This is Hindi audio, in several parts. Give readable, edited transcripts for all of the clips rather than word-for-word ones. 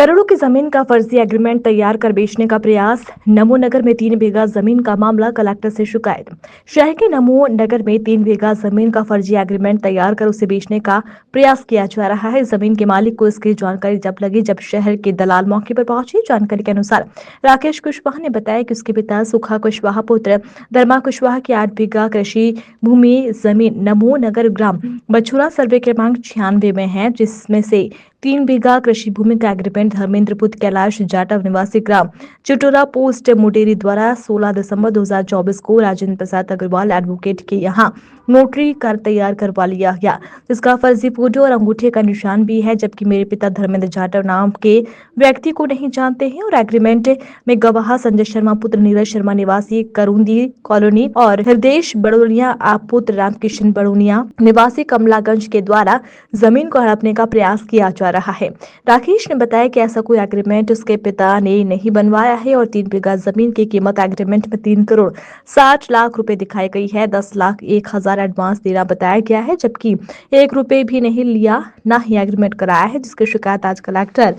करोड़ों की जमीन का फर्जी एग्रीमेंट तैयार कर बेचने का प्रयास। नमो नगर में 3 बीघा जमीन का मामला, कलेक्टर से शिकायत। शहर के नमो नगर में 3 बीघा जमीन का फर्जी एग्रीमेंट तैयार कर उसे बेचने का प्रयास किया जा रहा है। जमीन के मालिक को इसकी जानकारी जब लगी, जब शहर के दलाल मौके पर पहुंचे। जानकारी के अनुसार राकेश कुशवाहा ने बताया कि उसके पिता सुखा कुशवाहा पुत्र धर्मा कुशवाहा की 8 बीघा कृषि भूमि जमीन नमो नगर ग्राम बछुरा सर्वे क्रमांक 96 में है, जिसमें से 3 बीघा कृषि भूमि का एग्रीमेंट धर्मेंद्र पुत्र कैलाश जाटव निवासी ग्राम चिटोरा पोस्ट मुटेरी द्वारा 16 दिसंबर 2024 को राजेंद्र प्रसाद अग्रवाल एडवोकेट के यहां नोटरी कर तैयार करवा लिया गया, जिसका फर्जी फोटो और अंगूठे का निशान भी है। जबकि मेरे पिता धर्मेंद्र जाटव नाम के व्यक्ति को नहीं जानते हैं और एग्रीमेंट में गवाह संजय शर्मा पुत्र नीरज शर्मा निवासी करुंदी कॉलोनी और हृदय बड़ोनिया आप पुत्र रामकिशन बड़ोनिया निवासी कमलागंज के द्वारा जमीन को हड़पने का प्रयास किया जा रहा है। राकेश ने बताया कि ऐसा कोई एग्रीमेंट उसके पिता ने नहीं बनवाया है और 3 बीघा जमीन की कीमत एग्रीमेंट में 3 करोड़ 60 लाख रुपए दिखाई गई है। 10,01,000 एडवांस देना बताया गया है, जबकि 1 रुपए भी नहीं लिया, न ही एग्रीमेंट कराया है, जिसकी शिकायत आज कलेक्टर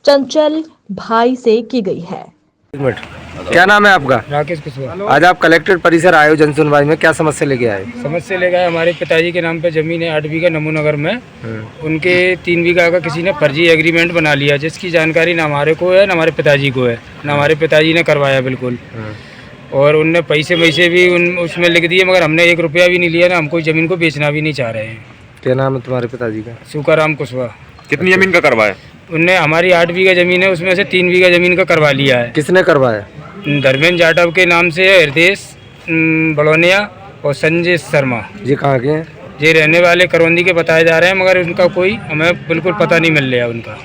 चंचल भाई से की गई है। एक मिनट, क्या नाम है आपका? राकेश कुशवाहा। आज आप कलेक्टर परिसर आए हो जन सुनवाई में, क्या समस्या लेके आए? समस्या लेकर हमारे पिताजी के नाम पे जमीन है 8 बीघा नमो नगर में। उनके 3 बीघा का किसी ने फर्जी एग्रीमेंट बना लिया, जिसकी जानकारी ना हमारे को है ना हमारे पिताजी को है, ना हमारे पिताजी ने करवाया बिल्कुल। और उनने पैसे भी उसमें लिख दिए, मगर हमने 1 रुपया भी नहीं लिया, ना हमको जमीन को बेचना भी नहीं चाह रहे हैं। क्या नाम है तुम्हारे पिताजी का? सुखाराम कुशवाहा। कितनी जमीन का करवाया? उनने हमारी 8 बीघा जमीन है, उसमें से 3 बीघा जमीन का करवा लिया है। किसने करवाया? धर्मेंद्र जाटव के नाम से है, हृदय बड़ोनिया और संजय शर्मा। ये कहाँ के हैं? ये रहने वाले करौंदी के बताए जा रहे हैं, मगर उनका कोई हमें बिल्कुल पता नहीं मिल रहा उनका।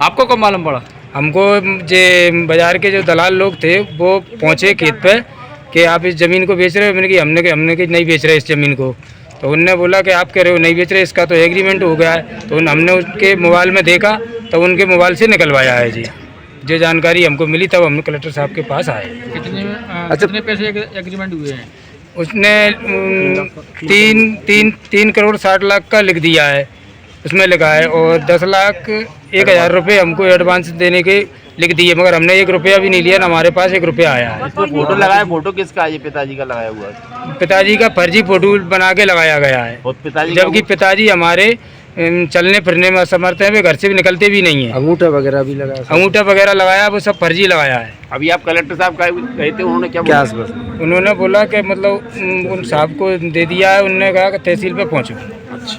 आपको कब मालूम पड़ा? हमको जे बाजार के जो दलाल लोग थे वो पहुंचे खेत पे कि आप इस ज़मीन को बेच रहे हो। मैंने कि हमने कि नहीं बेच रहे इस ज़मीन को। तो उनने बोला कि आप कह रहे हो नहीं बेच रहे, इसका तो एग्रीमेंट हो गया है। तो हमने उसके मोबाइल में देखा, तो उनके मोबाइल से निकलवाया है जी। जो जानकारी हमको मिली तब हम कलेक्टर साहब के पास आए। कितने पैसे एग्रीमेंट हुए हैं? उसने 3 करोड़ 60 लाख का लिख दिया है, उसमें लिखा है, और 10,01,000 रुपये हमको एडवांस देने के लिख दिए, मगर हमने 1 रुपया भी नहीं लिया, ना हमारे पास 1 रुपया आया है। फोटो लगाया, फोटो किसका है? ये पिताजी का लगाया हुआ है। पिताजी का फर्जी फोटो बना के लगाया गया है, जबकि पिताजी हमारे चलने फिरने में असमर्थ है, वे घर से भी निकलते भी नहीं है। अंगूठा वगैरह भी लगाया? अंगूठा वगैरह लगाया, वो सब फर्जी लगाया है। अभी आप कलेक्टर साहब का गए थे, उन्होंने क्या आश्वासन? उन्होंने बोला कि मतलब उन साहब को दे दिया है, उन्होंने कहा कि तहसील पे पहुँचो। अच्छा।